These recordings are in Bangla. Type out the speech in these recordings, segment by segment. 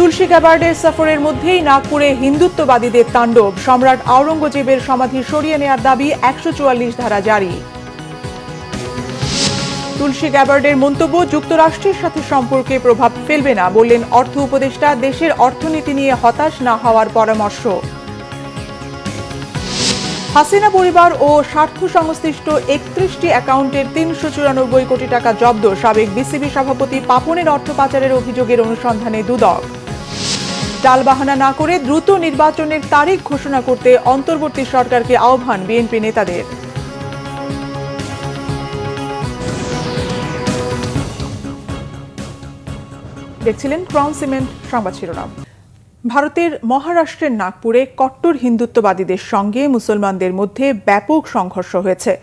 তুলসী গ্যাবার্ডের সফরের মধ্যেই নাগপুরে হিন্দুত্ববাদীদের তাণ্ডব। সম্রাট আওরঙ্গজেবের সমাধি সরিয়ে নেওয়ার দাবি, ১৪৪ ধারা জারি। তুলসী গ্যাবার্ডের মন্তব্য, যুক্তরাষ্ট্রের সাথে সম্পর্কে প্রভাব ফেলবে না, বললেন অর্থ উপদেষ্টা। দেশের অর্থনীতি নিয়ে হতাশ না হওয়ার পরামর্শ। হাসিনা পরিবার ও স্বার্থ সংশ্লিষ্ট ৩১টি অ্যাকাউন্টের ৩৯৪ কোটি টাকা জব্দ। সাবেক বিসিবি সভাপতি পাপনের অর্থ পাচারের অভিযোগের অনুসন্ধানে দুদক। টালবাহানা না করে দ্রুত নির্বাচনের তারিখ ঘোষণা করতে অন্তর্বর্তী সরকারকে আহ্বান বিএনপি নেতাদের। দেখছিলেন ক্রাউন সিমেন্ট সংবাদ শিরোনাম। ভারতের মহারাষ্ট্রের নাগপুরে কট্টর হিন্দুত্ববাদীদের সঙ্গে মুসলমানদের মধ্যে ব্যাপক সংঘর্ষ হয়েছে।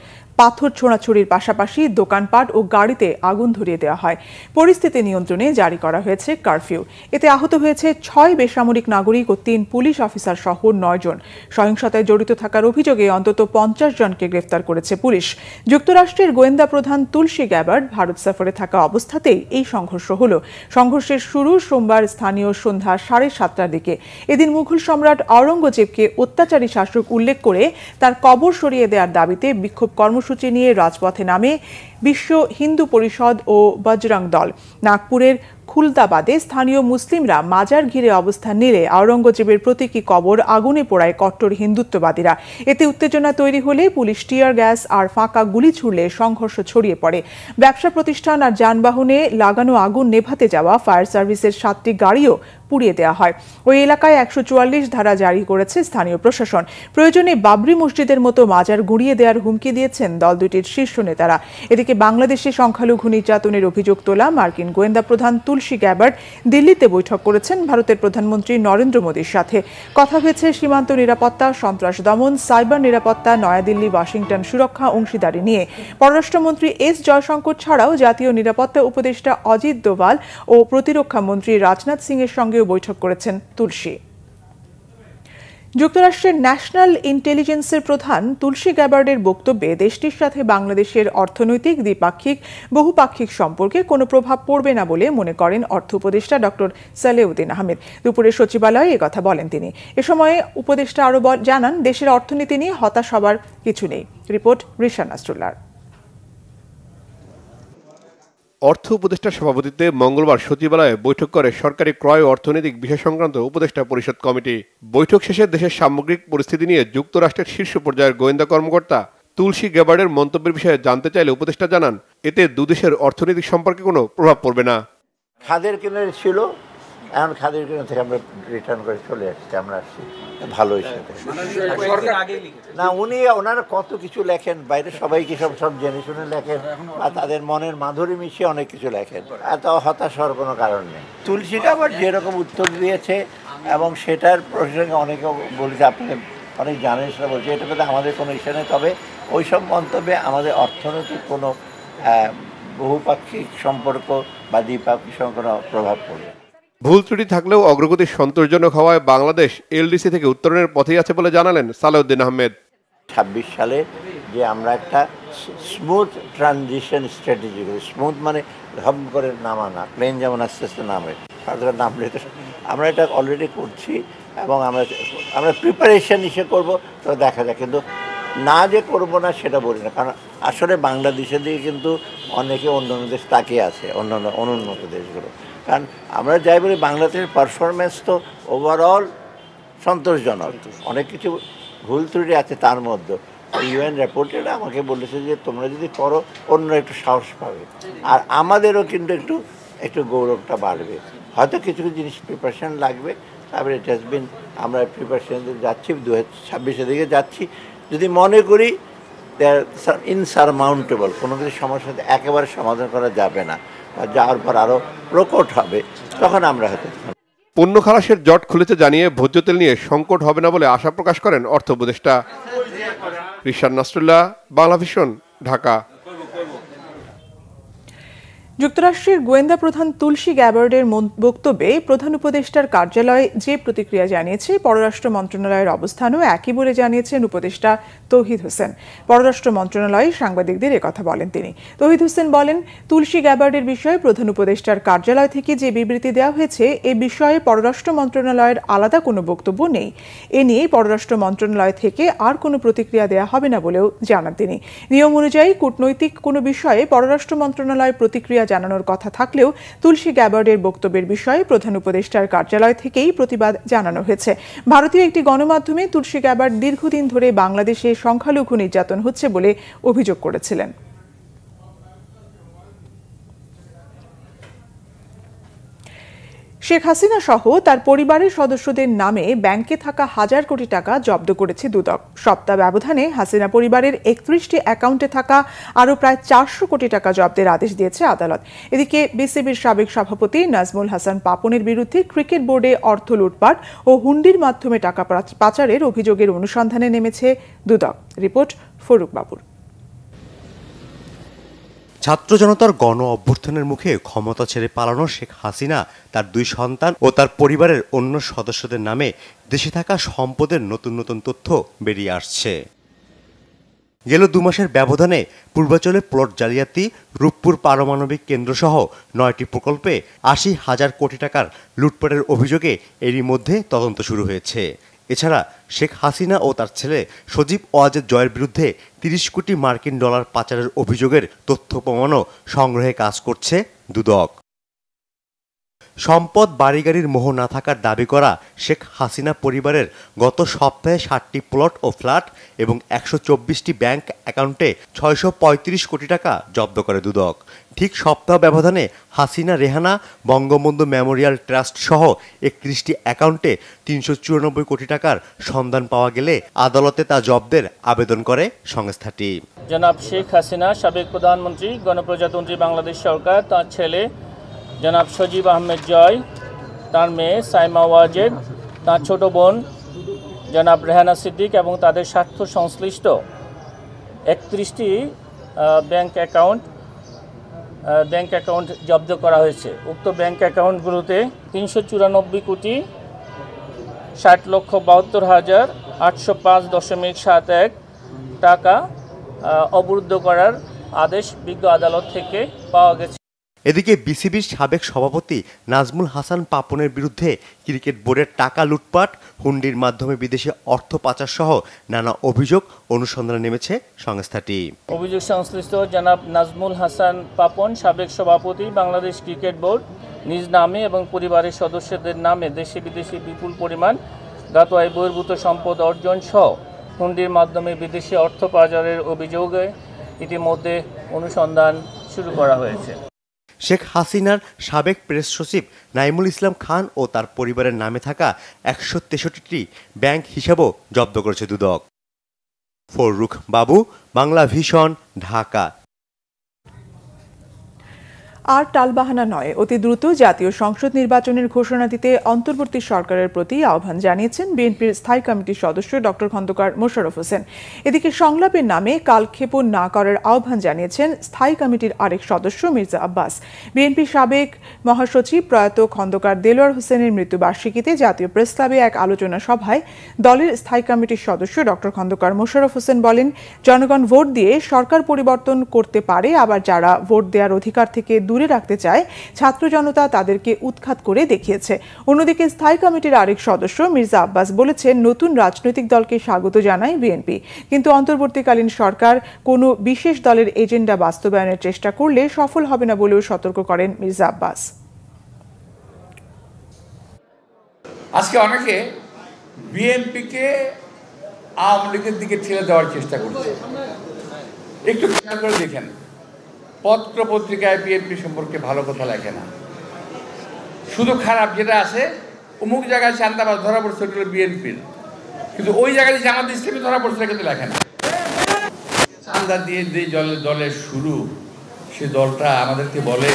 পাথর ছোড়াছুড়ির পাশাপাশি দোকানপাট ও গাড়িতে আগুন ধরিয়ে দেওয়া হয়। পরিস্থিতি নিয়ন্ত্রণে জারি করা হয়েছে কারফিউ। এতে আহত হয়েছে ৬ বেসামরিক নাগরিক ও ৩ পুলিশ অফিসার সহ ৯ জন। সহিংসতায় জড়িত থাকার অভিযোগে অন্তত ৫০ জনকে গ্রেফতার করেছে পুলিশ। যুক্তরাষ্ট্রের গোয়েন্দা প্রধান তুলসী গ্যাবার্ড ভারত সফরে থাকা অবস্থাতেই এই সংঘর্ষ হল। সংঘর্ষের শুরু সোমবার স্থানীয় সন্ধ্যা ৭:৩০টার দিকে। এদিন মুঘল সম্রাট আওরঙ্গজেবকে অত্যাচারী শাসক উল্লেখ করে তার কবর সরিয়ে দেওয়ার দাবিতে বিক্ষোভ কর্মসূচি নিয়ে রাজপথে নামে বিশ্ব হিন্দু পরিষদ ও বজরং দল। নাগপুরের খুলদাবাদে স্থানীয় মুসলিমরা মাজার ঘিরে অবস্থান নিলে আওরঙ্গজেবের প্রতীকী কবর আগুনে পোড়ায় কট্টর হিন্দুত্ববাদীরা। এতে উত্তেজনা তৈরি হলে পুলিশ টিয়ার গ্যাস আর ফাঁকা গুলি ছুড়লে সংঘর্ষ ছড়িয়ে পড়ে। ব্যবসা প্রতিষ্ঠান আর যানবাহনে লাগানো আগুন নেভাতে যাওয়া ফায়ার সার্ভিসের 7টি গাড়িও পুড়িয়ে দেওয়া হয়। ওই এলাকায় ১৪৪ ধারা জারি করেছে স্থানীয় প্রশাসন। প্রয়োজনে বাবরি মসজিদের মতো মাজার গুঁড়িয়ে দেওয়ার হুমকি দিয়েছেন দল দুটির শীর্ষ নেতারা। এদিকে বাংলাদেশে সংখ্যালঘু নির্যাতনের অভিযোগ তোলা মার্কিন গোয়েন্দা প্রধান তুলসী গ্যাবার্ড দিল্লিতে বৈঠক করেছেন ভারতের প্রধানমন্ত্রী নরেন্দ্র মোদীর সাথে। কথা হয়েছে সীমান্ত নিরাপত্তা, সন্ত্রাস দমন, সাইবার নিরাপত্তা, নয়াদিল্লি ওয়াশিংটন সুরক্ষা অংশীদারি নিয়ে। পররাষ্ট্রমন্ত্রী এস জয়শঙ্কর ছাড়াও জাতীয় নিরাপত্তা উপদেষ্টা অজিত দোভাল ও প্রতিরক্ষা মন্ত্রী রাজনাথ সিং এর সঙ্গেও বৈঠক করেছেন তুলসী। যুক্তরাষ্ট্রের ন্যাশনাল ইন্টেলিজেন্সের প্রধান তুলসী গ্যাবার্ডের বক্তব্যে দেশটির সাথে বাংলাদেশের অর্থনৈতিক, দ্বিপাক্ষিক, বহুপাক্ষিক সম্পর্কে কোনো প্রভাব পড়বে না বলে মনে করেন অর্থ উপদেষ্টা ডক্টর সালেউদ্দিন আহমেদ। দুপুরে সচিবালয়ে একথা বলেন তিনি। এ সময় উপদেষ্টা আরও জানান, দেশের অর্থনীতি নিয়ে হতাশ হবার কিছু নেই। রিপোর্ট রিশান নাসরুল্লাহ। অর্থ উপদেষ্টার সভাপতিত্বে মঙ্গলবার সচিবালয়ে বৈঠক করে সরকারি ক্রয় ও অর্থনৈতিক বিষয় সংক্রান্ত উপদেষ্টা পরিষদ কমিটি। বৈঠক শেষে দেশের সামগ্রিক পরিস্থিতি নিয়ে যুক্তরাষ্ট্রের শীর্ষ পর্যায়ের গোয়েন্দা কর্মকর্তা তুলসী গ্যাবার্ডের মন্তব্যের বিষয়ে জানতে চাইলে উপদেষ্টা জানান, এতে দুদেশের অর্থনৈতিক সম্পর্কে কোনো প্রভাব পড়বে না। খাদের কিনারে ছিল, এখন খাদের কিনার থেকে আমরা রিটার্ন করে চলে আসছি। আমরা আসছি ভালোই সাথে না, ওনারা কত কিছু লেখেন বাইরে, সবাইকে সব জেনে শুনে লেখেন আর তাদের মনের মাধুরী মিশিয়ে অনেক কিছু লেখেন। এত হতাশ হওয়ার কোনো কারণ নেই। তুলসীটা আবার যেরকম উত্তর দিয়েছে এবং সেটার প্রসঙ্গে অনেকে বলেছে, আপনি অনেক জানেন, সেটা বলছে এটা কিন্তু আমাদের কোনো ইস্যু নেই। তবে ওই সব মন্তব্যে আমাদের অর্থনৈতিক কোনো বহুপাক্ষিক সম্পর্ক বা দ্বিপাক্ষিক কোনো প্রভাব পড়বে। ভুল ত্রুটি থাকলেও অগ্রগতি সন্তোষজনক হওয়ায় বাংলাদেশ এলডিসি থেকে উত্তরণের পথেই আছে বলে জানালেন সালেউদ্দিন আহমেদ। ২৬ সালে যে আমরা একটা স্মুথ ট্রানজিশন স্ট্র্যাটেজি করি, স্মুথ মানে ধম করে নামা না, প্লেন যেমন আস্তে আস্তে নামে, নামলে আমরা এটা অলরেডি করছি এবং আমরা প্রিপারেশন হিসেবে করবো, তো দেখা যায়। কিন্তু না যে করবো না সেটা বলি না, কারণ আসলে বাংলাদেশের দিকে কিন্তু অনেকে অন্য দেশ তাকিয়ে আছে, অনুন্নত দেশগুলো। কারণ আমরা যাই বলি, বাংলাদেশের পারফরমেন্স তো ওভারঅল সন্তোষজনক। অনেক কিছু ভুল ত্রুটি আছে তার মধ্যে। ইউএন রিপোর্টেরা আমাকে বলেছে যে তোমরা যদি করো অন্য একটু সাহস পাবে, আর আমাদেরও কিন্তু একটু গৌরবটা বাড়বে। হয়তো কিছু কিছু জিনিস প্রিপারেশন লাগবে, তারপরে ইট হ্যাজ বিন, আমরা প্রিপারেশন যাচ্ছি, 2026-এর দিকে যাচ্ছি। যদি মনে করি ইনসারমাউন্টেবল কোনো কিছু সমস্যা একেবারে সমাধান করা যাবে না বা যাওয়ার পর আরও প্রকট হবে, তখন আমরা হয়তো পণ্য খালাসের জট খুলেছে জানিয়ে ভোজ্য তেল নিয়ে সংকট হবে না বলে আশা প্রকাশ করেন অর্থ উপদেষ্টা। রিশান নাসরুল্লাহ, বাংলাভিশন, ঢাকা। যুক্তরাষ্ট্রের গোয়েন্দা প্রধান তুলসী গ্যাবার্ডের বক্তব্যে প্রধান উপদেষ্টার কার্যালয় যে প্রতিক্রিয়া জানিয়েছে, পররাষ্ট্র মন্ত্রণালয়ের অবস্থানও একই বলে জানিয়েছেন উপদেষ্টা তৌহিদ হোসেন। পররাষ্ট্র মন্ত্রণালয়ে সাংবাদিকদের একথা বলেন তিনি। তৌহিদ হোসেন বলেন, তুলসী গ্যাবার্ডের বিষয়ে প্রধান উপদেষ্টার কার্যালয় থেকে যে বিবৃতি দেওয়া হয়েছে, এ বিষয়ে পররাষ্ট্র মন্ত্রণালয়ের আলাদা কোনো বক্তব্য নেই। এ নিয়ে পররাষ্ট্র মন্ত্রণালয় থেকে আর কোনো প্রতিক্রিয়া দেওয়া হবে না বলেও জানান তিনি। নিয়ম অনুযায়ী কূটনৈতিক কোনো বিষয়ে পররাষ্ট্র মন্ত্রণালয় প্রতিক্রিয়া জানানোর কথা থাকলেও তুলসী গ্যাবার্ডের বক্তব্যের বিষয়ে প্রধান উপদেষ্টার কার্যালয় থেকেই প্রতিবাদ জানানো হয়েছে। ভারতীয় একটি গণমাধ্যমে তুলসী গ্যাবার্ড দীর্ঘদিন ধরে বাংলাদেশে সংখ্যালঘু নির্যাতন হচ্ছে বলে অভিযোগ করেছিলেন। শেখ হাসিনা সহ তার পরিবারের সদস্যদের নামে ব্যাংকে থাকা হাজার কোটি টাকা জব্দ করেছে দুদক। সপ্তাহ ব্যবধানে হাসিনা পরিবারের 31টি অ্যাকাউন্টে থাকা আরও প্রায় 400 কোটি টাকা জব্দের আদেশ দিয়েছে আদালত। এদিকে বিসিবির সাবেক সভাপতি নাজমুল হাসান পাপনের বিরুদ্ধে ক্রিকেট বোর্ডে অর্থ লুটপাট ও হুন্ডির মাধ্যমে টাকা পাচারের অভিযোগের অনুসন্ধানে নেমেছে দুদক। রিপোর্ট ফরুক বাবুর। ছাত্র জনতার গণ অভ্যুত্থানের মুখে ক্ষমতা ছেড়ে পালানো শেখ হাসিনা তার 2 সন্তান ও তার পরিবারের অন্য সদস্যদের নামে দেশে থাকা সম্পদের নতুন নতুন তথ্য বেরিয়ে আসছে। গেল 2 মাসের ব্যবধানে পূর্বাঞ্চলে প্লট জালিয়াতি, রূপপুর পারমাণবিক কেন্দ্রসহ 9টি প্রকল্পে 80,000 কোটি টাকার লুটপাটের অভিযোগে এরই মধ্যে তদন্ত শুরু হয়েছে। এছাড়া শেখ হাসিনা ও তার ছেলে সজীব ওয়াজেদ জয়ের বিরুদ্ধে 30 কোটি মার্কিন ডলার পাচারের অভিযোগের তথ্য প্রমাণও সংগ্রহে কাজ করছে দুদক। সম্পদ বাড়িগাড়ির মোহ না থাকার দাবি করা শেখ হাসিনা পরিবারের গত সপ্তাহে 60টি প্লট ও ফ্ল্যাট এবং 124টি ব্যাংক অ্যাকাউন্টে 635 কোটি টাকা জব্দ করে দুদক। ঠিক সপ্তাহ ব্যবধানে হাসিনা রেহানা বঙ্গবন্ধু মেমোরিয়াল ট্রাস্ট সহ 31টি অ্যাকাউন্টে 394 কোটি টাকার সন্ধান পাওয়া গেলে আদালতে তা জব্দের আবেদন করে সংস্থাটি। জনাব শেখ হাসিনা, সাবেক প্রধানমন্ত্রী, গণপ্রজাতন্ত্রী বাংলাদেশ সরকার, তার ছেলে জনাব সজীব আহমেদ জয়, তার মেয়ে সাইমা ওয়াজেদ, তার ছোট বোন জনাব রেহানা সিদ্দিক এবং তাদের স্বার্থ সংশ্লিষ্ট 31টি ব্যাংক অ্যাকাউন্ট জব্দ করা হয়েছে। উক্ত ব্যাংক অ্যাকাউন্টগুলোতে 394 কোটি 60,72,805.71 টাকা অবরুদ্ধ করার আদেশ বিজ্ঞ আদালত থেকে পাওয়া গেছে। এদিকে বিসিবির সাবেক সভাপতি নাজমুল হাসান পাপনের বিরুদ্ধে ক্রিকেট বোর্ডের টাকা লুটপাট, হুন্ডির মাধ্যমে বিদেশে অর্থ পাচার সহ নানা অভিযোগ অনুসন্ধানে নেমেছে সংস্থাটি। অভিযোগ সংশ্লিষ্ট জনাব নাজমুল হাসান পাপন, সাবেক সভাপতি, বাংলাদেশ ক্রিকেট বোর্ড, নিজ নামে এবং পরিবারের সদস্যদের নামে দেশে বিদেশে বিপুল পরিমাণ জ্ঞাত আয় বহির্ভূত সম্পদ অর্জন সহ হুন্ডির মাধ্যমে বিদেশে অর্থ পাচারের অভিযোগে ইতিমধ্যে অনুসন্ধান শুরু করা হয়েছে। শেখ হাসিনার সাবেক প্রেস সচিব নাইমুল ইসলাম খান ও তার পরিবারের নামে থাকা 163টি ব্যাংক হিসাবও জব্দ করেছে দুদক। ফরুক বাবু, বাংলা ভিশন, ঢাকা। আর টালবাহানা নয়, অতি দ্রুত জাতীয় সংসদ নির্বাচনের ঘোষণা দিতে অন্তর্বর্তী সরকারের প্রতি আহ্বান জানিয়েছেন বিএনপির স্থায়ী কমিটির সদস্য ডক্টর খন্দকার মোশাররফ হোসেন। এদিকে সংলাপের নামে কালক্ষেপণ না করার আহ্বান জানিয়েছেন স্থায়ী কমিটির আরেক সদস্য মির্জা আব্বাস। বিএনপির সাবেক মহাসচিব প্রয়াত খন্দকার দেলোয়ার হোসেনের মৃত্যুবার্ষিকীতে জাতীয় প্রেস ক্লাবে এক আলোচনা সভায় দলের স্থায়ী কমিটির সদস্য ডক্টর খন্দকার মোশাররফ হোসেন বলেন, জনগণ ভোট দিয়ে সরকার পরিবর্তন করতে পারে, আবার যারা ভোট দেওয়ার অধিকার থেকে দূরে রাখতে চায় ছাত্র জনতা তাদেরকে উৎখাত করে দেখিয়েছে। অন্যদিকে স্থায়ী কমিটির আরেক সদস্য মির্জা আব্বাস বলেছেন, নতুন রাজনৈতিক দলকে স্বাগত জানায় বিএনপি, কিন্তু অন্তর্বর্তীকালীন সরকার কোনো বিশেষ দলের এজেন্ডা বাস্তবায়নের চেষ্টা করলে সফল হবে না বলেও সতর্ক করেন মির্জা আব্বাস। আজকে অনেকে বিএনপিকে আওয়ামী লীগের দিকে ঠেলে দেওয়ার চেষ্টা করছে। একটু খেয়াল করে দেখেন, পত্র পত্রিকায় বিএনপি সম্পর্কে ভালো কথা লেখে না, শুধু খারাপ যেটা আছে, অমুক জায়গায় চান্দাবাজ ধরা পড়ছে ওটা বিএনপির, কিন্তু ওই জায়গায় জামাত ইসলামী ধরা পড়ছে কিন্তু লেখে না। চান্দা দিয়ে যে দলের শুরু, সে দলটা আমাদেরকে বলে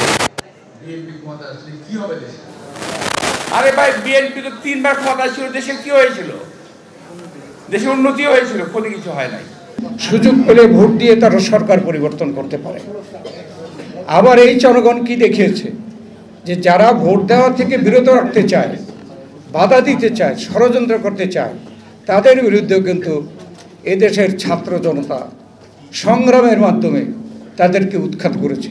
বিএনপি ক্ষমতা আসলে কি হবে দেশে। আরে ভাই, বিএনপি তো 3 বার ক্ষমতা ছিল, দেশে কি হয়েছিল? দেশের উন্নতি হয়েছিল, ক্ষতি কিছু হয় নাই। সুযোগ পেলে ভোট দিয়ে তারা সরকার পরিবর্তন করতে পারে। আবার এই জনগণ কি দেখিয়েছে যে যারা ভোট দেওয়া থেকে বিরত রাখতে চায়, বাধা দিতে চায়, ষড়যন্ত্র করতে চায়, তাদের বিরুদ্ধেও কিন্তু এদেশের ছাত্র জনতা সংগ্রামের মাধ্যমে তাদেরকে উৎখাত করেছে।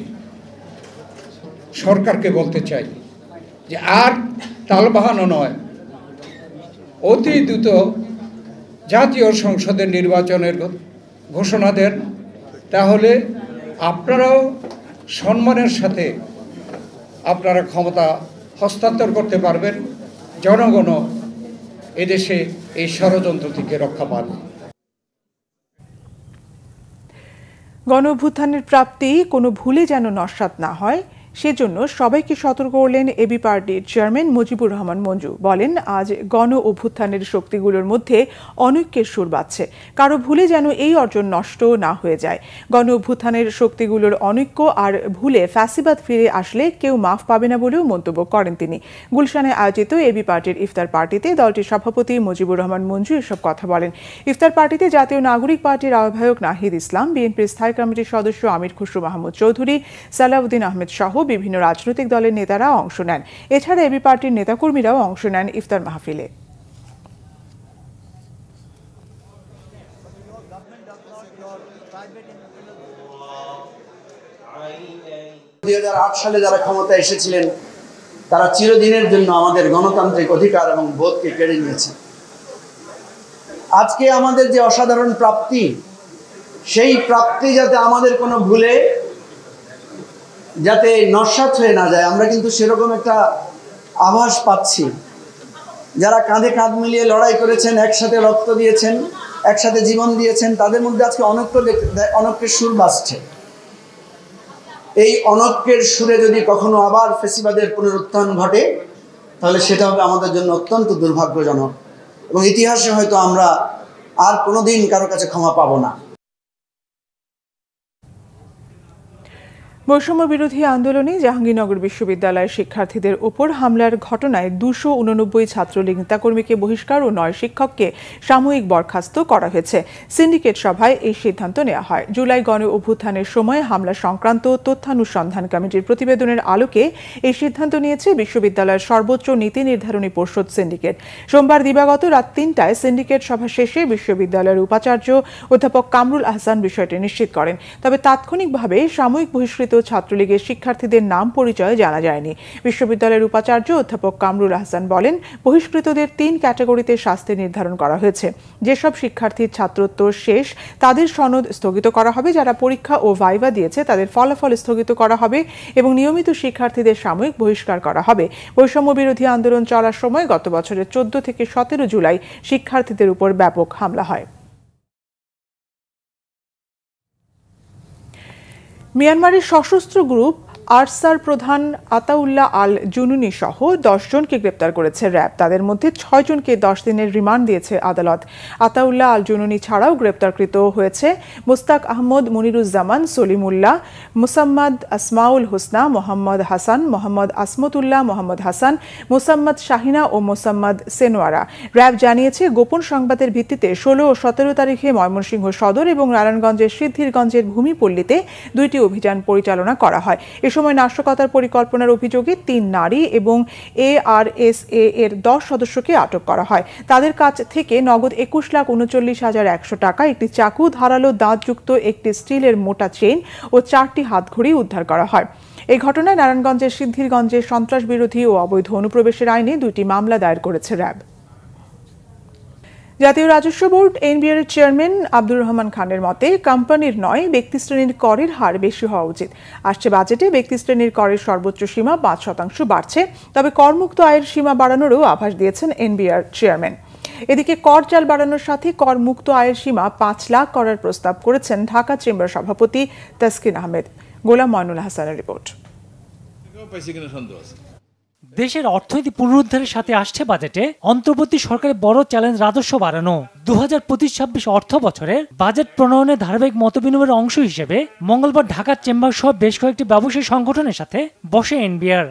সরকারকে বলতে চাই যে আর টালবাহানো নয়, অতি দ্রুত জাতীয় সংসদের নির্বাচনের ঘোষণা দেন, তাহলে আপনারাও সম্মানের সাথে আপনারা ক্ষমতা হস্তান্তর করতে পারবেন, জনগণও এদেশে এই ষড়যন্ত্র থেকে রক্ষা পাবে। গণ অভ্যুত্থানের প্রাপ্তি কোনো ভুলে যেন নস্যাৎ না হয়, সেজন্য সবাইকে সতর্ক করলেন এবি পার্টির চেয়ারম্যান মুজিবুর রহমান মঞ্জু। বলেন, আজ গণ অভ্যুত্থানের শক্তিগুলোর মধ্যে অনৈক্যের সুর বাজছে, কারো ভুলে যেন এই অর্জন নষ্ট না হয়ে যায়। গণ অভ্যুত্থানের শক্তিগুলোর অনৈক্য আর ভুলে ফ্যাসিবাদ ফিরে আসলে কেউ মাফ পাবে না বলেও মন্তব্য করেন তিনি। গুলশানে আয়োজিত এবি পার্টির ইফতার পার্টিতে দলটির সভাপতি মুজিবুর রহমান মঞ্জু এসব কথা বলেন। ইফতার পার্টিতে জাতীয় নাগরিক পার্টির আহ্বায়ক নাহিদ ইসলাম, বিএনপির স্থায়ী কমিটির সদস্য আমির খুসরু মাহমুদ চৌধুরী, সালাউদ্দিন আহমেদ সহ বিভিন্ন রাজনৈতিক দলের নেতারা অংশ নেন। এছাড়া এবি পার্টির নেতাকর্মীরাও অংশ নেন ইফতার মাহফিলে। 2008 সালে যারা ক্ষমতায় এসেছিলেন তারা চিরদিনের জন্য আমাদের গণতান্ত্রিক অধিকার এবং বোধকে কেড়ে নিয়েছে। আজকে আমাদের যে অসাধারণ প্রাপ্তি, সেই প্রাপ্তি যাতে আমাদের কোনো ভুলে যাতে নস্যাৎ হয়ে না যায়, আমরা কিন্তু সেরকম একটা আভাস পাচ্ছি। যারা কাঁধে কাঁধ মিলিয়ে লড়াই করেছেন, একসাথে রক্ত দিয়েছেন, একসাথে জীবন দিয়েছেন, তাদের মধ্যে আজকে অনৈক্যের সুর বাজছে। এই অনৈক্যের সুরে যদি কখনো আবার ফ্যাসিবাদের পুনরুত্থান ঘটে, তাহলে সেটা হবে আমাদের জন্য অত্যন্ত দুর্ভাগ্যজনক, এবং ইতিহাসে হয়তো আমরা আর কোনোদিন কারো কাছে ক্ষমা পাবো না। বৈষম্য বিরোধী আন্দোলনে জাহাঙ্গীরনগর বিশ্ববিদ্যালয়ের শিক্ষার্থীদের উপর হামলার ঘটনায় 289 ছাত্রলীগ নেতাকর্মীকে বহিষ্কার ও 9 শিক্ষককে সাময়িক বরখাস্ত করা হয়েছে। সিন্ডিকেট সভায় এই সিদ্ধান্ত নেওয়া হয়। জুলাই গণ অভ্যুত্থানের সময় হামলা সংক্রান্ত তথ্যানুসন্ধান কমিটির প্রতিবেদনের আলোকে এই সিদ্ধান্ত নিয়েছে বিশ্ববিদ্যালয়ের সর্বোচ্চ নীতি নির্ধারণী পর্ষদ সিন্ডিকেট। সোমবার দিবাগত রাত 3টায় সিন্ডিকেট সভা শেষে বিশ্ববিদ্যালয়ের উপাচার্য অধ্যাপক কামরুল আহসান বিষয়টি নিশ্চিত করেন। তবে তাৎক্ষণিকভাবে সাময়িক বহিষ্কৃত ছাত্রলীগের শিক্ষার্থীদের নাম পরিচয় জানা যায়নি। বিশ্ববিদ্যালয়ের উপাচার্য অধ্যাপক কামরুল আহসান বলেন, বহিষ্কৃতদের 3 ক্যাটাগরিতে শাস্তি নির্ধারণ করা হয়েছে। যেসব শিক্ষার্থীর ছাত্রত্ব শেষ তাদের সনদ স্থগিত করা হবে, যারা পরীক্ষা ও ভাইভা দিয়েছে তাদের ফলাফল স্থগিত করা হবে এবং নিয়মিত শিক্ষার্থীদের সাময়িক বহিষ্কার করা হবে। বৈষম্য বিরোধী আন্দোলন চলার সময় গত বছরের 14 থেকে 17 জুলাই শিক্ষার্থীদের উপর ব্যাপক হামলা হয়। মিয়ানমারের সশস্ত্র গ্রুপ আরসার প্রধান আতাউল্লাহ আল জুনুনি সহ 10 জনকে গ্রেপ্তার করেছে র্যাব। তাদের মধ্যে 6 জনকে 10 দিনের রিমান্ড দিয়েছে আদালত। আতাউল্লাহ আল জুনুনি ছাড়াও গ্রেপ্তারকৃত হয়েছে মুস্তাক আহমদ, মনিরুজ্জামান, সলিমুল্লাহ, মুসাম্মদ আসমাউল হোসনা, মোহাম্মদ হাসান, মোহাম্মদ আসমতুল্লাহ, মোহাম্মদ হাসান, মোসাম্মদ শাহিনা ও মোসাম্মদ সেনোয়ারা। র্যাব জানিয়েছে, গোপন সংবাদের ভিত্তিতে 16 ও 17 তারিখে ময়মনসিংহ সদর এবং নারায়ণগঞ্জের সিদ্ধিরগঞ্জের ভূমিপল্লীতে 2টি অভিযান পরিচালনা করা হয়। এ সময় নাশকতার পরিকল্পনার অভিযোগে 3 নারী এবং ARSA এর 10 সদস্যকে আটক করা হয়। তাদের কাছ থেকে নগদ 21,39,100 টাকা, একটি চাকু, ধারালো দাঁতযুক্ত একটি স্টিলের মোটা চেইন ও 4টি হাতঘড়ি উদ্ধার করা হয়। এই ঘটনায় নারায়ণগঞ্জের সিদ্ধিরগঞ্জে সন্ত্রাস বিরোধী ও অবৈধ অনুপ্রবেশের আইনে 2টি মামলা দায়ের করেছে র্যাব। জাতীয় রাজস্ব বোর্ড এনবিআর এর চেয়ারম্যান আব্দুর রহমান খানের মতে, কোম্পানির নয় ব্যক্তিশ্রেণীর করের হার বেশি হওয়া উচিত। আসছে বাজেটে ব্যক্তিশ্রেণীর করের সর্বোচ্চ সীমা 5% বাড়ছে, তবে করমুক্ত আয়ের সীমা বাড়ানোরও আভাস দিয়েছেন এনবিআর চেয়ারম্যান। এদিকে কর চাল বাড়ানোর সাথে করমুক্ত আয়ের সীমা 5 লাখ করার প্রস্তাব করেছেন ঢাকা চেম্বার সভাপতি তাসকিন আহমেদ। গোলাম ময়নুল হাসানের রিপোর্ট। দেশের অর্থনীতি পুনরুদ্ধারের সাথে আসছে বাজেটে অন্তর্বর্তী সরকারের বড় চ্যালেঞ্জ রাজস্ব বাড়ানো। 2025-26 অর্থ বছরের বাজেট প্রণয়নের ধারাবাহিক মতবিনিময়ের অংশ হিসেবে মঙ্গলবার ঢাকার চেম্বার সহ বেশ কয়েকটি ব্যবসায়ী সংগঠনের সাথে বসে এনবিআর।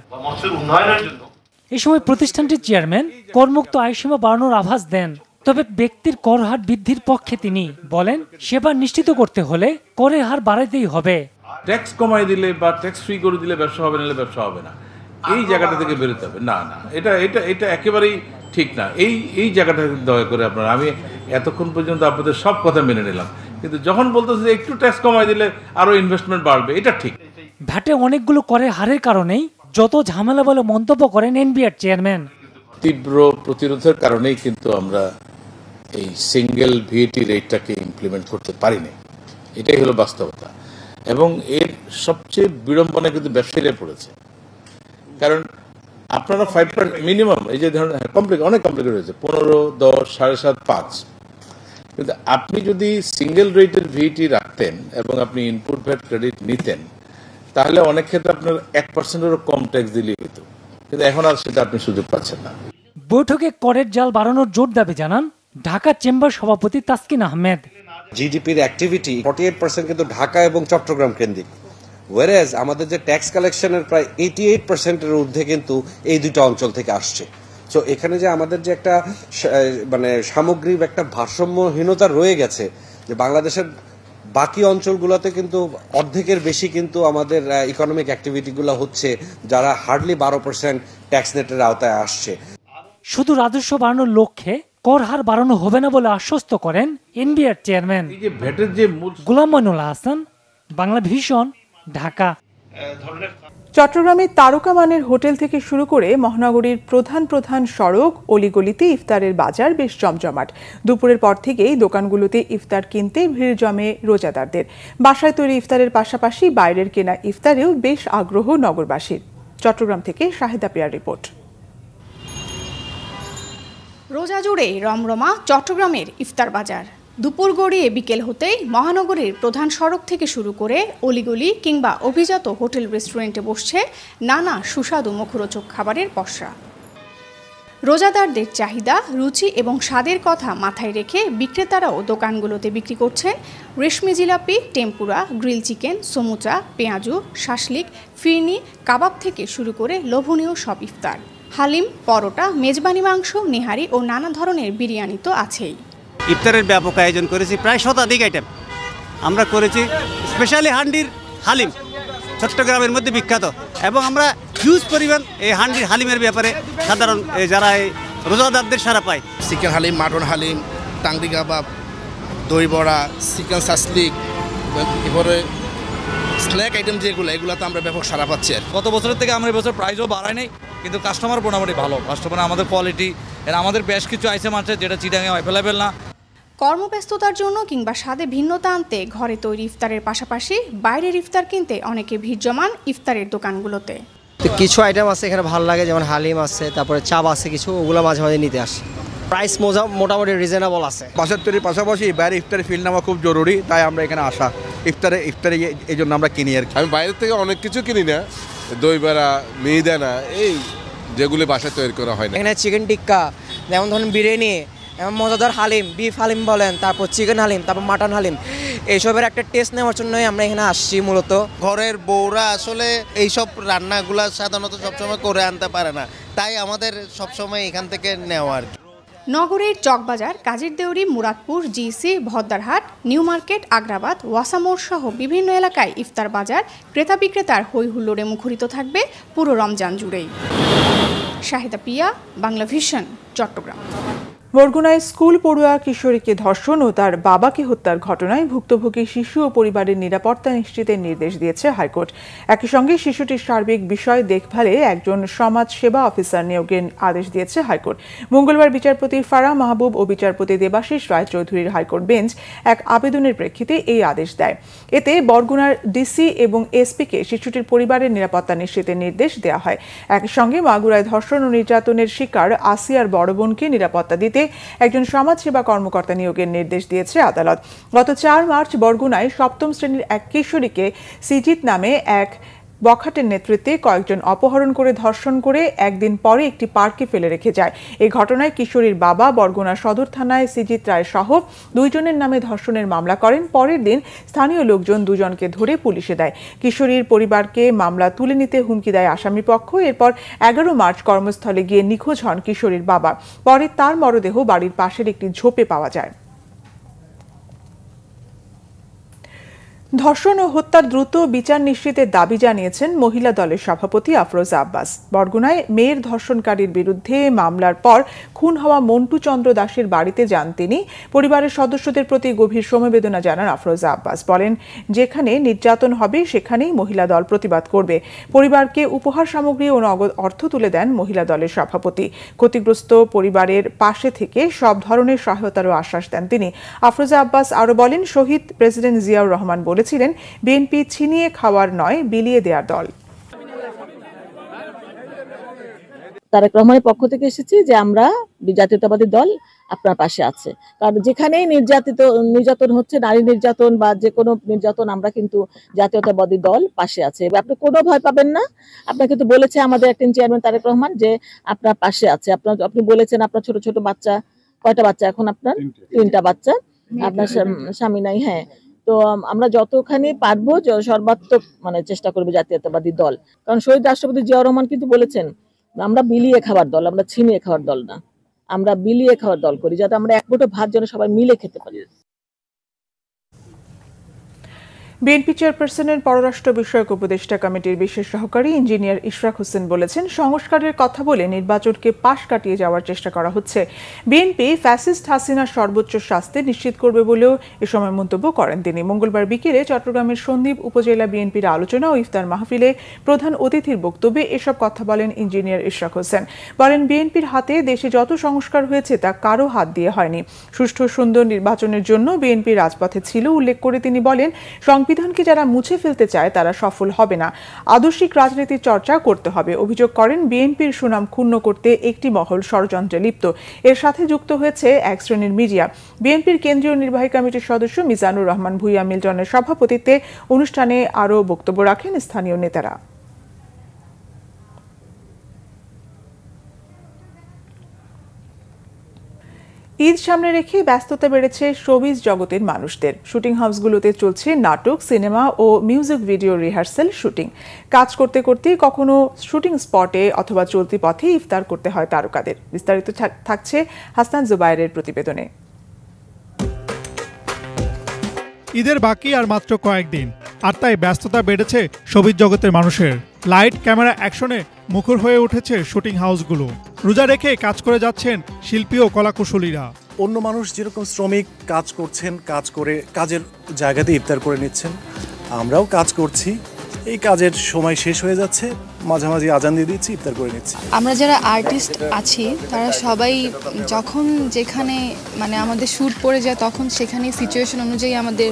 এই সময় প্রতিষ্ঠানটির চেয়ারম্যান করমুক্ত আয়সীমা বাড়ানোর আভাস দেন। তবে ব্যক্তির কর হার বৃদ্ধির পক্ষে তিনি বলেন, সেবা নিশ্চিত করতে হলে করের হার বাড়াইতেই হবে। ট্যাক্স কমাই দিলে বা ট্যাক্স ফ্রি করে দিলে ব্যবসা হবে, নাহলে ব্যবসা হবে না, এই জায়গাটা থেকে বেরোতে হবে। না না, এটা একেবারেই ঠিক না। এই জায়গাটা দয়া করে আপনারা, আমি এতক্ষণ পর্যন্ত আপনাদের সব কথা মেনে নিলাম, কিন্তু যখন বলতেছে যে একটু ট্যাক্স কমাই দিলে আরো ইনভেস্টমেন্ট বাড়বে, এটা ঠিক। ভ্যাটে অনেকগুলো করের হারের কারণেই যত ঝামেলা বলে মন্তব্য করেন এনবিআর চেয়ারম্যান। তীব্র প্রতিরোধের কারণেই কিন্তু আমরা এই সিঙ্গেল ভিএটি রেটটাকে ইমপ্লিমেন্ট করতে পারিনি, এটাই হলো বাস্তবতা। এবং এর সবচেয়ে বিড়ম্বনা কিন্তু ব্যবসায়ীরা পড়েছে, কারণ আপনারা 5% মিনিমাম, এই যে ধরুন অনেক কমপ্লিকেট হয়েছে, 15, 10, 7.5, 5, কিন্তু আপনি যদি সিঙ্গেল রেটের ভিএটি রাখতেন এবং আপনি ইনপুট ভ্যাট ক্রেডিট নিতেন, তাহলে অনেক ক্ষেত্রে আপনার 1%-এরও কম ট্যাক্স দিলেই হতো, কিন্তু এখন আর সেটা আপনি সুযোগ পাচ্ছেন না। বৈঠকে করের জাল বাড়ানোর জোর দাবি জানান ঢাকা চেম্বার সভাপতি তাসকিন আহমেদ। জিডিপির অ্যাক্টিভিটি 48% কিন্তু ঢাকা এবং চট্টগ্রাম কেন্দ্রিক, ওয়ারেজ আমাদের যে ট্যাক্স কালেকশনের প্রায় 88%-এর ঊর্ধ্বে কিন্তু এই দুটো অঞ্চল থেকে আসছে। সো এখানে যে আমাদের যে একটা মানে সামগ্রিক একটা ভারসাম্যহীনতা রয়ে গেছে, যে বাংলাদেশের বাকি অঞ্চলগুলোতে কিন্তু অর্ধেকের বেশি কিন্তু আমাদের ইকোনমিক অ্যাক্টিভিটিগুলো হচ্ছে যারা হার্ডলি 12% ট্যাক্স নেটের আওতায় আসছে। শুধু রাজস্ব বাড়ানোর লক্ষ্যে কর হার বাড়ানো হবে না বলে আশ্বস্ত করেন এনবিআর চেয়ারম্যান। গোলাম মইনুল্লাহ হাসান, বাংলা ভিশন, ঢাকা। চট্টগ্রামে তারকামানের হোটেল থেকে শুরু করে মহানগরীর প্রধান সড়ক অলিগলিতে ইফতারের বাজার বেশ জমজমাট। দুপুরের পর থেকেই দোকানগুলোতে ইফতার কিনতে ভিড় জমে রোজাদারদের। বাসায় তৈরি ইফতারের পাশাপাশি বাইরের কেনা ইফতারেও বেশ আগ্রহ নগরবাসীর। চট্টগ্রাম থেকে শাহিদা পিয়ার রিপোর্ট। রোজা জুড়ে রমরমা চট্টগ্রামের ইফতার বাজার। দুপুর গড়িয়ে বিকেল হতেই মহানগরীর প্রধান সড়ক থেকে শুরু করে অলিগলি কিংবা অভিজাত হোটেল রেস্টুরেন্টে বসছে নানা সুস্বাদু মুখরোচক খাবারের পসরা। রোজাদারদের চাহিদা, রুচি এবং স্বাদের কথা মাথায় রেখে বিক্রেতারাও দোকানগুলোতে বিক্রি করছেন রেশমি জিলাপি, টেম্পুরা, গ্রিল চিকেন, সমুচা, পেঁয়াজু, শাসলিক, ফিরনি, কাবাব থেকে শুরু করে লোভনীয় সব ইফতার। হালিম, পরোটা, মেজবানি মাংস, নেহারি ও নানা ধরনের বিরিয়ানি তো আছেই। ইফতারের ব্যাপক আয়োজন করেছি, প্রায় শতাধিক আইটেম আমরা করেছি। স্পেশালি হান্ডির হালিম চট্টগ্রামের মধ্যে বিখ্যাত, এবং আমরা হিউজ পরিমাণ এই হান্ডির হালিমের ব্যাপারে সাধারণ যারা এই রোজাদারদের সারা পায়। চিকেন হালিম, মাটন হালিম, টাংরি কাবাব, দই বড়া, চিকেন শাসলিক, এরপরে স্ন্যাক আইটেম যেগুলো, এগুলো তো আমরা ব্যাপক সারা পাচ্ছি। আর গত বছরের থেকে আমরা এবছর প্রাইসও বাড়াই নাই, কিন্তু কাস্টমার মোটামুটি ভালো। কাস্টমার আমাদের কোয়ালিটি, এর আমাদের বেশ কিছু আইটেম আছে যেটা চিটাঙে অ্যাভেলেবেল না। কর্মব্যস্ততার জন্য কিংবা স্বাদে ভিন্নতা আনতে ঘরে তৈরি ইফতারের পাশাপাশি বাইরের ইফতার কিনতে অনেকে ভিড় জমান ইফতারের দোকানগুলোতে। কিছু আইটেম আছে এখানে ভালো লাগে, যেমন হালিম আছে, তারপরে চাপ আছে কিছু, ওগুলো মাঝে মাঝে নিতে আসে। প্রাইস মোটামুটি রিজনেবল আছে। বাসার তৈরির পাশাপাশি বাইরে ইফতারের ফিল নেওয়া খুব জরুরি, তাই আমরা এখানে আসা ইফতারে এই জন্য আমরা কিনি আর কি। আমি বাইরের থেকে অনেক কিছু কিনি না, দই বড়া, মিহিদানা, এই যেগুলো বাসায় তৈরি করা হয় না। এখানে চিকেন টিক্কা, যেমন ধরুন বিরিয়ানি, এমন মজাদার হালিম, বিফ হালিম বলেন, তারপর চিকেন হালিম, তারপর মাটন হালিম, এইসবের একটা টেস্ট নেওয়ার জন্যই আমরা এখানে আসছি মূলত। ঘরের বউরা আসলে এইসব রান্নাগুলো সাধারণত সবসময় করে আনতে পারে না, তাই আমাদের সবসময় এখান থেকে নেওয়া আর কি। নগরের Chawkbazar, Kazirdeuri, Muradpur, GC, Bhaddarhat, New Market, Agrabad, ওয়াসামোড় সহ বিভিন্ন এলাকায় ইফতার বাজার ক্রেতা বিক্রেতার হৈ হুল্লোড়ে মুখরিত থাকবে পুরো রমজান জুড়েই। শাহিদা পিয়া, বাংলা ভিশন, চট্টগ্রাম। বরগুনায় স্কুল পড়ুয়া কিশোরীকে ধর্ষণ ও তার বাবাকে হত্যার ঘটনায় ভুক্তভোগী শিশু ও পরিবারের নিরাপত্তা নিশ্চিতের নির্দেশ দিয়েছে হাইকোর্ট। একই সঙ্গে শিশুটির সার্বিক বিষয় দেখভালে একজন সমাজ সেবা অফিসার নিয়োগের আদেশ দিয়েছে হাইকোর্ট। মঙ্গলবার বিচারপতি ফারাহ মাহবুব ও বিচারপতি দেবাশিস রায়চৌধুরীর হাইকোর্ট বেঞ্চ এক আবেদনের প্রেক্ষিতে এই আদেশ দেয়। এতে বরগুনার ডিসি এবং এসপিকে শিশুটির পরিবারের নিরাপত্তা নিশ্চিতের নির্দেশ দেওয়া হয়। একই সঙ্গে মাগুরায় ধর্ষণ ও নির্যাতনের শিকার আসিয়ার বড় বোনকে নিরাপত্তা দিতে একজন সমাজসেবা কর্মকর্তা নিয়োগের নির্দেশ দিয়েছে আদালত। গত 4 মার্চ বরগুনায় 7ম শ্রেণীর এক কিশোরীকে সিজিত নামে এক বখাটের নেতৃত্বে কয়েকজন অপহরণ করে ধর্ষণ করে একদিন পরে একটি পার্কে ফেলে রেখে যায়। এই ঘটনায় কিশোরীর বাবা বরগুনা সদর থানায় সিজিত রায় সহ 2 জনের নামে ধর্ষণের মামলা করেন। পরের দিন স্থানীয় লোকজন 2 জনকে ধরে পুলিশে দেয়। কিশোরীর পরিবারকে মামলা তুলে নিতে হুমকি দেয় আসামিপক্ষ। এরপর 11 মার্চ কর্মস্থলে গিয়ে নিখোঁজ হন কিশোরীর বাবা। পরে তার মরদেহ বাড়ির পাশের একটি ঝোপে পাওয়া যায়। ধর্ষণ ও হত্যার দ্রুত বিচার নিশ্চিতের দাবি জানিয়েছেন মহিলা দলের সভাপতি আফরোজা আব্বাস। বরগুনায় মেয়ের ধর্ষণকারীর বিরুদ্ধে মামলার পর খুন হওয়া মন্টু চন্দ্র দাসের বাড়িতে যান তিনি। পরিবারের সদস্যদের প্রতি গভীর সমবেদনা জানান আফরোজা আব্বাস। বলেন, যেখানে নির্যাতন হবে সেখানেই মহিলা দল প্রতিবাদ করবে। পরিবারকে উপহার সামগ্রী ও নগদ অর্থ তুলে দেন মহিলা দলের সভাপতি। ক্ষতিগ্রস্ত পরিবারের পাশে থেকে সব ধরনের সহায়তারও আশ্বাস দেন তিনি। আফরোজা আব্বাস আরও বলেন, শহীদ প্রেসিডেন্ট জিয়াউর রহমান বলেছিলেন, বিএনপি ছিনিয়ে খাওয়ার নয়, বিলিয়ে দেওয়ার দল। তারেক রহমানের পক্ষ থেকে এসেছি যে আমরা জাতীয়তাবাদী দল আপনার পাশে আছে, কারণ যেখানেই নির্যাতন হচ্ছে, নারী নির্যাতন বা যে কোনো নির্যাতন, আমরা কিন্তু জাতীয়তাবাদী দল পাশে আছে। আপনি কোনো ভয় পাবেন না। আপনাকে তো বলেছে আমাদের অ্যাক্টিং চেয়ারম্যান তারেক রহমান যে আপনার পাশে আছে। আপনি বলেছেন আপনার ছোট ছোট বাচ্চা, কয়টা বাচ্চা এখন আপনার? 3টা বাচ্চা, আপনার স্বামী নাই। হ্যাঁ, তো আমরা যতখানি পারবো সর্বাত্মক চেষ্টা করবো জাতীয়তাবাদী দল, কারণ শহীদ রাষ্ট্রপতি জিয়াউর রহমান কিন্তু বলেছেন আমরা বিলিয়ে খাবার দল, আমরা ছিনিয়ে খাওয়ার দল না, আমরা বিলিয়ে খাওয়ার দল করি, যাতে আমরা এক মুঠো ভাত যেন সবাই মিলে খেতে পারি। বিএনপি চেয়ারপারসনের পররাষ্ট্র বিষয়ক উপদেষ্টা কমিটির বিশেষ সহকারী ইঞ্জিনিয়ার ইশরাক হোসেন বলেছেন, সংস্কারের কথা বলে নির্বাচনকে পাশ কাটিয়ে যাওয়ার চেষ্টা করা হচ্ছে। বিএনপি ফ্যাসিস্ট হাসিনার সর্বোচ্চ শাস্তি নিশ্চিত করবে বলেও এ সময় মন্তব্য করেন তিনি। মঙ্গলবার বিকেলে চট্টগ্রামের সন্দ্বীপ উপজেলা বিএনপির আলোচনা ও ইফতার মাহফিলে প্রধান অতিথির বক্তব্যে এসব কথা বলেন ইঞ্জিনিয়ার ইশরাক হোসেন। বলেন, বিএনপির হাতে দেশে যত সংস্কার হয়েছে তা কারো হাত দিয়ে হয়নি। সুষ্ঠু সুন্দর নির্বাচনের জন্য বিএনপি রাজপথে ছিল উল্লেখ করে তিনি বলেন, সংবিধানকে যারা মুছে ফেলতে চায় তারা সফল হবে না, আদর্শিক রাজনীতির চর্চা করতে হবে। অভিযোগ করেন, বিএনপির সুনাম ক্ষুণ্ণ করতে একটি মহল ষড়যন্ত্রে লিপ্ত। এর সাথে যুক্ত হয়েছে এক শ্রেণীর মিডিয়া। বিএনপির কেন্দ্রীয় নির্বাহী কমিটির সদস্য মিজানুর রহমান ভূঁইয়া মিল্টনের সভাপতিত্বে অনুষ্ঠানে আরও বক্তব্য রাখেন স্থানীয় নেতারা। ঈদ সামনে রেখে ব্যস্ততা বেড়েছে শোবিজ জগতের মানুষদের। শুটিং হাউসগুলোতে চলছে নাটক, সিনেমা ও মিউজিক ভিডিও রিহার্সাল, শুটিং। কাজ করতে করতে কখনো শুটিং স্পটে অথবা চলতি পথে ইফতার করতে হয় তারকাদের। বিস্তারিত থাকছে হাসান জুবায়েরের প্রতিবেদনে। ঈদের বাকি আর মাত্র কয়েকদিন, আর তাই ব্যস্ততা বেড়েছে শোবিজ জগতের মানুষের। লাইট, ক্যামেরা, অ্যাকশনে মুখর হয়ে উঠেছে শুটিং হাউসগুলো। রোজা রেখে কাজ করে যাচ্ছেন শিল্পী ও কলাকুশলীরা। অন্য মানুষ যেরকম শ্রমিক কাজ করছেন, কাজ করে কাজের জায়গাতে ইফতার করে নিচ্ছেন, আমরাও কাজ করছি। এই কাজের সময় শেষ হয়ে যাচ্ছে, মাঝামাঝি আজান দিয়ে দিচ্ছি, ইফতার করে নিচ্ছি। আমরা যারা আর্টিস্ট আছি তারা সবাই যখন যেখানে আমাদের শ্যুট পড়ে যায়, তখন সেখানে সিচুয়েশন অনুযায়ী আমাদের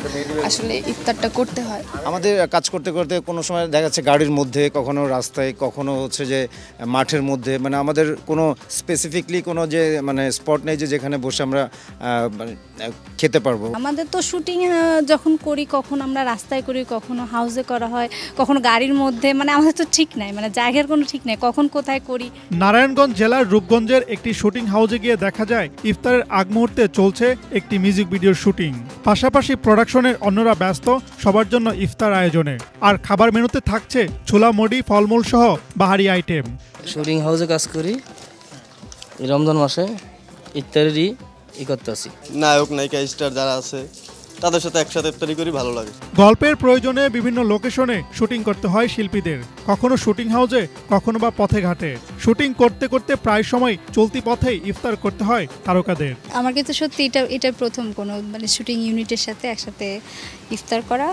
আসলে ইফতারটা করতে হয়। আমাদের কাজ করতে করতে কোনো সময় দেখা যাচ্ছে গাড়ির মধ্যে, কখনো রাস্তায়, কখনো হচ্ছে যে মাঠের মধ্যে, আমাদের কোনো স্পেসিফিকলি কোনো যে স্পট নেই যে যেখানে বসে আমরা খেতে পারবো। আমাদের তো শুটিং যখন করি, কখনো আমরা রাস্তায় করি, কখনো হাউসে করা হয়, কখনো গাড়ির মধ্যে, আমাদের তো ঠিক নাই, জায়গার কোনো ঠিক নাই কখন কোথায় করি। নারায়ণগঞ্জ জেলার রূপগঞ্জের একটি শুটিং হাউসে গিয়ে দেখা যায় ইফতারের আগ মুহূর্তে চলছে একটি মিউজিক ভিডিওর শুটিং। পাশাপাশি প্রোডাকশনের অন্যরা ব্যস্ত সবার জন্য ইফতার আয়োজনে। আর খাবার মেনুতে থাকছে ছোলা, মুড়ি, ফলমূল সহ বাহারি আইটেম। শুটিং হাউসে কাজ করি, রমজান মাসে ইফতারেরই করতেছি। নায়ক নায়িকা স্টার যারা আছে তাদের সাথে একসাথে ইফতারি করি, ভালো লাগে। গল্পের প্রয়োজনে বিভিন্ন লোকেশনে শুটিং করতে হয় শিল্পীদের, কখনো শুটিং হাউসে, কখনো বা পথে ঘাটে। শুটিং করতে করতে প্রায় সময় চলতি পথেই ইফতার করতে হয় তারকাদের। আমার কিন্তু সত্যি এটা প্রথম কোনো শুটিং ইউনিটের সাথে একসাথে ইফতার করা,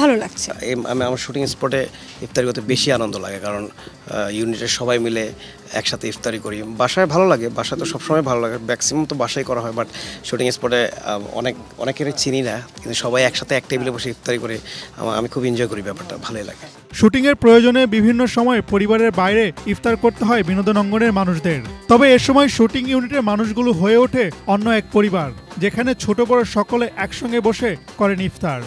ভালো লাগছে। আমার শুটিং স্পটে ইফতারি করতে বেশি আনন্দ লাগে, কারণ ইউনিটের সবাই মিলে একসাথে ইফতারি করি। বাসায় ভালো লাগে, বাসায় তো সবসময় ভালো লাগে, ম্যাক্সিমাম তো বাসায় করা হয়, বাট শুটিং স্পটে অনেকেরই চিনি না, কিন্তু সবাই একসাথে এক টেবিলে বসে ইফতারি করে আমি খুব এনজয় করি, ব্যাপারটা ভালোই লাগে। শুটিংয়ের প্রয়োজনে বিভিন্ন সময় পরিবারের বাইরে ইফতার করতে হয় বিনোদন অঙ্গনের মানুষদের। তবে এ সময় শুটিং ইউনিটের মানুষগুলো হয়ে ওঠে অন্য এক পরিবার, যেখানে ছোট বড় সকলে একসঙ্গে বসে করেন ইফতার।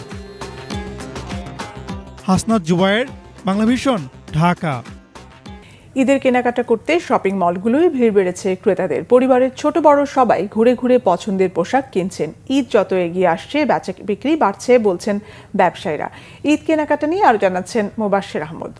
হাসনাত জুবায়ের, বাংলাভিশন, ঢাকা। ঈদের কেনাকাটা করতে শপিং মলগুলোয় ভিড় বেড়েছে ক্রেতাদের। পরিবারের ছোট বড় সবাই ঘুরে ঘুরে পছন্দের পোশাক কিনছেন। ঈদ যত এগিয়ে আসছে বেচা বিক্রি বাড়ছে বলছেন ব্যবসায়ীরা। ঈদ কেনাকাটা নিয়ে আরো জানাচ্ছেন মোবাশ্বের আহমদ।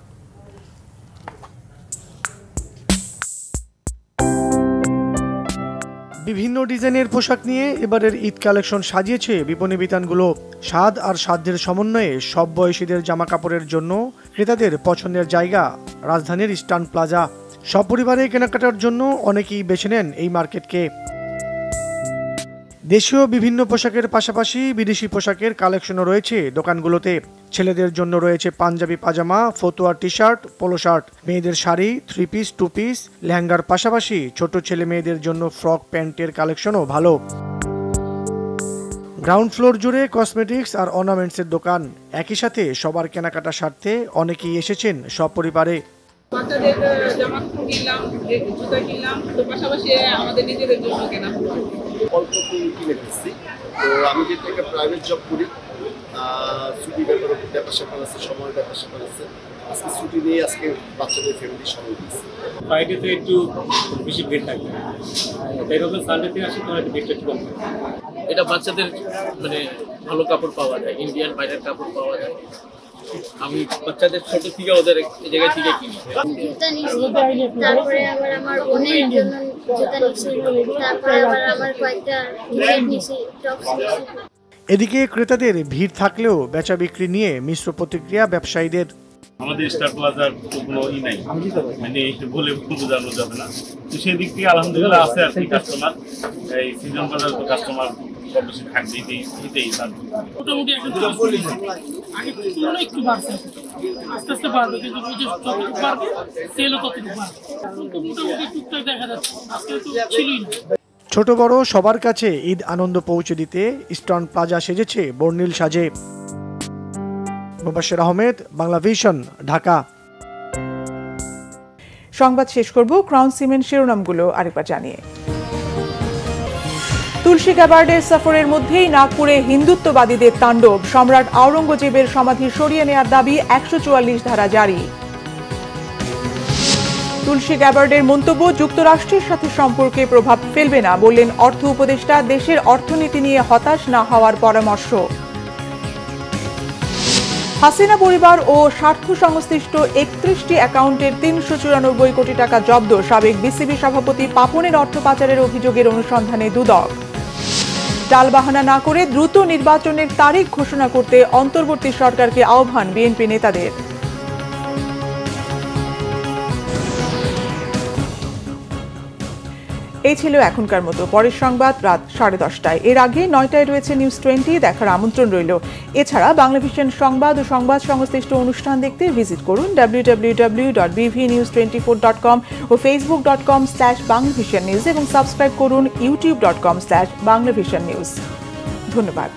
বিভিন্ন ডিজাইনের পোশাক নিয়ে এবারের ঈদ কালেকশন সাজিয়েছে বিপণী বিতানগুলো। স্বাদ আর সাধ্যের সমন্বয়ে সব বয়সীদের জামা কাপড়ের জন্য ক্রেতাদের পছন্দের জায়গা রাজধানীর ইস্টার্ন প্লাজা। সপরিবারে কেনাকাটার জন্য অনেকেই বেছে নেন এই মার্কেটকে। দেশীয় বিভিন্ন পোশাকের পাশাপাশি বিদেশি পোশাকের কালেকশনও রয়েছে দোকানগুলোতে। ছেলেদের জন্য রয়েছে পাঞ্জাবি পাজামা, ফতুয়া টি শার্ট, পোলো শার্ট, মেয়েদের শাড়ি, 3 পিস, 2 পিস, লেহেঙ্গার পাশাপাশি ছোট ছেলে মেয়েদের জন্য ফ্রক প্যান্টের কালেকশনও ভালো। গ্রাউন্ড ফ্লোর জুড়ে কসমেটিক্স আর অর্নামেন্টসের দোকান। একই সাথে সবার কেনাকাটা স্বার্থে অনেকেই এসেছেন সপরিবারে। বাচ্চাদের জামা কাপড় কিনলাম, জুতা কিনলাম, তো পাশাপাশি আমাদের নিজেদের জন্য কেনা হলো। অল্প কিনে ফেলছি। তো আমি যেহেতু একটা প্রাইভেট জব করি, ছুটি ব্যাপার স্যাপার আছে, সময় ব্যাপার স্যাপার আছে, আজকে ছুটি নিয়ে আজকে বাচ্চাদের ফ্যামিলি সময় দিচ্ছি। ফ্রাইডেতে একটু বেশি ভিড় থাকে, এরকম সানডেতে আসে তো একটু ভিড়টা একটু কম। এটা বাচ্চাদের মানে ভালো কাপড় পাওয়া যায়, ইন্ডিয়ান বাইরের কাপড় পাওয়া যায়। আমি বাচ্চাদের ছোট থেকে ওদের এই জায়গা থেকে কিনি। জুতা নিছি, তারপরে আবার আমার বোনের জন্য জুতা নিছি, তারপরে আবার আমার কয়েকটা টি-শার্ট নিছি, টপস নিছি। এদিকে ক্রেতাদের ভিড় থাকলেও বেচা বিক্রি নিয়ে মিশ্র প্রতিক্রিয়া ব্যবসায়ীদের। আমাদের স্টার প্লাজার কোনো নাই, মানে বলে বোঝানো যাবে না। তো সেই দিক থেকে আলহামদুলিল্লাহ আছে আর কি কাস্টমার। এই সিজন বাজার তো কাস্টমার বেশি থাকবে, এটাই মোটামুটি আগে তুলনায় একটু বাড়ছে, আস্তে আস্তে বাড়বে, কিন্তু যতটুকু বাড়বে সেলও ততটুকু বাড়বে। তো মোটামুটি টুকটাক দেখা যাচ্ছে, আজকে তো ছিলই না। ছোট বড় সবার কাছে ঈদ আনন্দ পৌঁছে দিতে ইস্টার্ন প্লাজা সেজেছে বর্ণিল সাজে। মুবাশশির আহমেদ, বাংলা ভিশন, ঢাকা। সংবাদ শেষ করব ক্রাউন সিমেন্ট শিরোনামগুলো আরেকবার জানিয়ে। তুলসী গ্যাবার্ডের সফরের মধ্যেই নাগপুরে হিন্দুত্ববাদীদের তাণ্ডব। সম্রাট আওরঙ্গজেবের সমাধি সরিয়ে নেওয়ার দাবি, 144 ধারা জারি। তুলসী গ্যাবার্ডের মন্তব্য, যুক্তরাষ্ট্রের সাথে সম্পর্কে প্রভাব ফেলবে না, বললেন অর্থ উপদেষ্টা। দেশের অর্থনীতি নিয়ে হতাশ না হওয়ার পরামর্শ। হাসিনা পরিবার ও স্বার্থ সংশ্লিষ্ট 31টি অ্যাকাউন্টের 394 কোটি টাকা জব্দ। সাবেক বিসিবি সভাপতি পাপনের অর্থ পাচারের অভিযোগের অনুসন্ধানে দুদক। টালবাহানা না করে দ্রুত নির্বাচনের তারিখ ঘোষণা করতে অন্তর্বর্তী সরকারকে আহ্বান বিএনপি নেতাদের। এই ছিল এখনকার মতো। পরের সংবাদ রাত 10:30টায়। এর আগে 9টায় রয়েছে নিউজ 20, দেখার আমন্ত্রণ রইল। এছাড়া বাংলা ভিশন সংবাদ ও সংবাদ সংশ্লিষ্ট অনুষ্ঠান দেখতে ভিজিট করুন www.bvnews24.com ও facebook.com/banglavishnnews এবং সাবস্ক্রাইব করুন youtube.com/banglavishnnews। ধন্যবাদ।